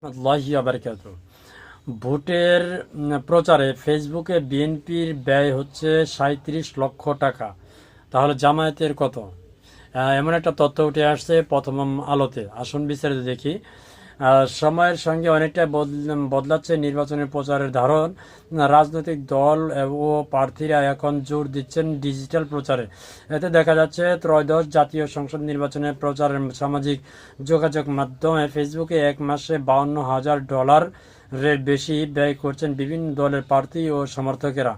আল্লাহি বারাকাতুহু। ভোটের প্রচারে ফেসবুকে বিএনপির ব্যয় হচ্ছে ৩৭ লক্ষ টাকা। তাহলে জামায়াতের কত? এমন একটা তথ্য উঠে আসছে প্রথম আলোতে। আসুন বিস্তারিত দেখি। সময়ের সঙ্গে অনেকটা বদলাচ্ছে নির্বাচনের প্রচারের ধরন। রাজনৈতিক দল ও প্রার্থীরা এখন জোর দিচ্ছেন ডিজিটাল প্রচারে। এতে দেখা যাচ্ছে ত্রয়োদশ জাতীয় সংসদ নির্বাচনের প্রচারের সামাজিক যোগাযোগ মাধ্যমে ফেসবুকে এক মাসে $৫২,০০০ বেশি ব্যয় করছেন বিভিন্ন দলের প্রার্থী ও সমর্থকেরা।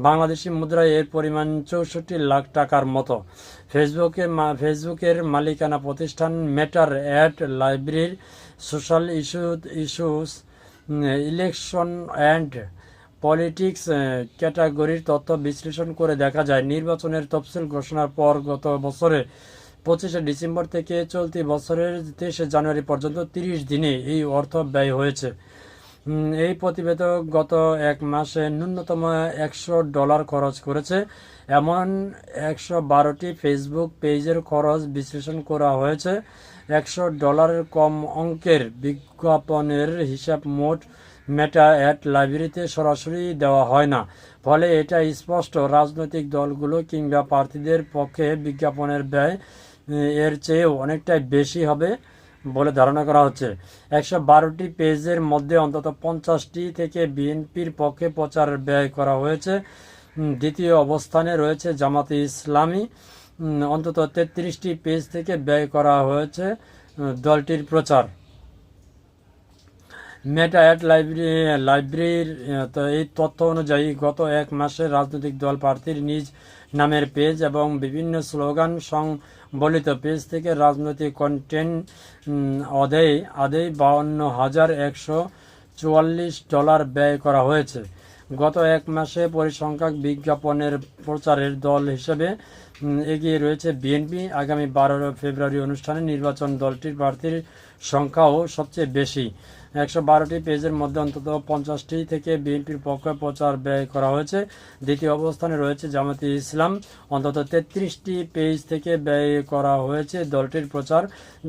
বাংলাদেশি মুদ্রায় এর পরিমাণ ৬৪ লাখ টাকার মতো। ফেসবুকের মালিকানা প্রতিষ্ঠান মেটার অ্যাড লাইব্রেরির social issues, election and politics ক্যাটাগরির তথ্য বিশ্লেষণ করে দেখা যায়, নির্বাচনের তফসিল ঘোষণার পর গত বছরে 25শে ডিসেম্বর থেকে চলতি বছরের 23শে জানুয়ারি পর্যন্ত 30 দিনে এই অর্থ ব্যয় হয়েছে। এই প্রতিবেদক গত এক মাসে ন্যূনতম $100 খরচ করেছে। এমন 112টি ফেসবুক পেজের খরচ বিশ্লেষণ করা হয়েছে। $100 কম অঙ্কের বিজ্ঞাপনের হিসাব মোট মেটা অ্যাড লাইব্রেরিতে সরাসরি দেওয়া হয় না। ফলে এটা স্পষ্ট রাজনৈতিক দলগুলো কিংবা প্রার্থীদের পক্ষে বিজ্ঞাপনের ব্যয় এর চেয়েও অনেকটাই বেশি হবে বলে ধারণা করা হচ্ছে। 112টি পেজের মধ্যে অন্তত 50টি থেকে বিএনপির পক্ষে প্রচারের ব্যয় করা হয়েছে। দ্বিতীয় অবস্থানে রয়েছে জামাতে ইসলামী। অন্তত 33টি পেজ থেকে ব্যয় করা হয়েছে দলটির প্রচার। মেটা অ্যাড লাইব্রেরির এই তথ্য অনুযায়ী গত এক মাসে রাজনৈতিক দল প্রার্থীর নিজ নামের পেজ এবং বিভিন্ন স্লোগান সংবলিত পেজ থেকে রাজনৈতিক কন্টেন্ট আদেই $52,144 ব্যয় করা হয়েছে। গত এক মাসে পরিসংখ্যান বিজ্ঞাপনের প্রচারের দল হিসেবে এগিয়ে রয়েছে বিএনপি। আগামী 12 ফেব্রুয়ারি অনুষ্ঠানে নির্বাচন দলটির প্রার্থীর সংখ্যাও সবচেয়ে বেশি। 112টি পেজের মধ্যে অন্তত 50টি থেকে বিএনপির পক্ষে প্রচার ব্যয় করা হয়েছে। দ্বিতীয় অবস্থানে রয়েছে জামাতে ইসলাম। অন্তত 33টি পেজ থেকে ব্যয় করা হয়েছে দলটির প্রচার।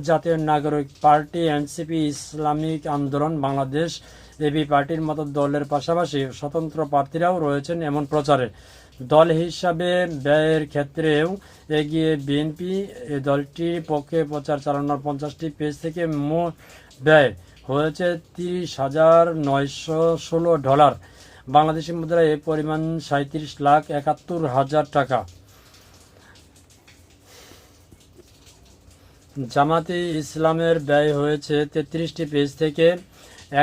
জাতীয় নাগরিক পার্টি, এনসিপি, ইসলামিক আন্দোলন বাংলাদেশ, এবি পার্টির মতো দলের পাশাপাশি স্বতন্ত্র প্রার্থীরাও রয়েছেন এমন প্রচারে। দল হিসাবে ব্যয়ের ক্ষেত্রেও এগিয়ে বিএনপি। দলটির পক্ষে প্রচার চালানোর 50টি পেজ থেকে মোট ব্যয় হয়েছে $30,916। বাংলাদেশি মুদ্রায় এর পরিমাণ 37,71,000 টাকা। জামাতে ইসলামের ব্যয় হয়েছে 33টি পেজ থেকে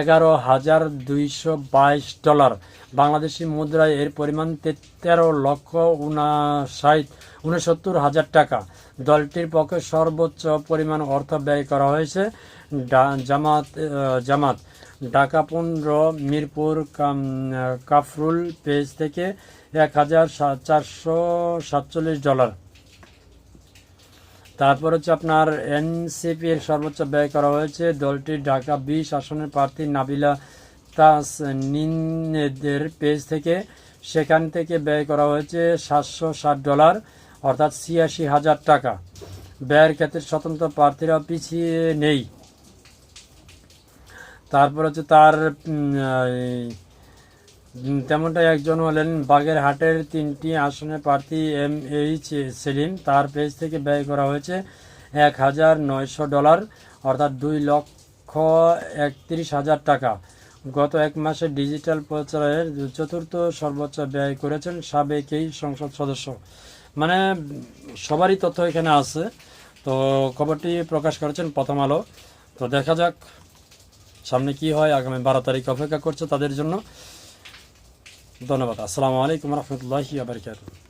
$11,222। বাংলাদেশি মুদ্রায় এর পরিমাণ 13,69,000 টাকা। দলটির পক্ষে সর্বোচ্চ পরিমাণ অর্থ ব্যয় করা হয়েছে জামাত ঢাকা 15 মিরপুর কাফরুল পেজ থেকে $1,447। তারপর হচ্ছে আপনার এনসিপির সর্বোচ্চ ব্যয় করা হয়েছে দলটির ঢাকা 20 আসনের প্রার্থী নাবিলা তাসনিনের পেজ থেকে। সেখান থেকে ব্যয় করা হয়েছে $760, অর্থাৎ $86,000 টাকা। ব্যয়ের ক্ষেত্রে স্বতন্ত্র প্রার্থীরা পিছিয়ে নেই। তারপর হচ্ছে তার তেমনটাই একজন হলেন বাগেরহাটের 3টি আসনের প্রার্থী MH সেলিম। তার পেজ থেকে ব্যয় করা হয়েছে $1,900, অর্থাৎ $2,31,000 টাকা। গত এক মাসে ডিজিটাল প্রচারের চতুর্থ সর্বোচ্চ ব্যয় করেছেন সাবেক এই সংসদ সদস্য। মানে সবারই তথ্য এখানে আছে। তো খবরটি প্রকাশ করেছেন প্রথম আলো। তো দেখা যাক সামনে কি হয়। আগামী 12 তারিখ অপেক্ষা করছে তাদের জন্য। ধন্যবাদ। আসসালামু আলাইকুম রহমতুল্লাহি ওয়া বারাকাতুহু।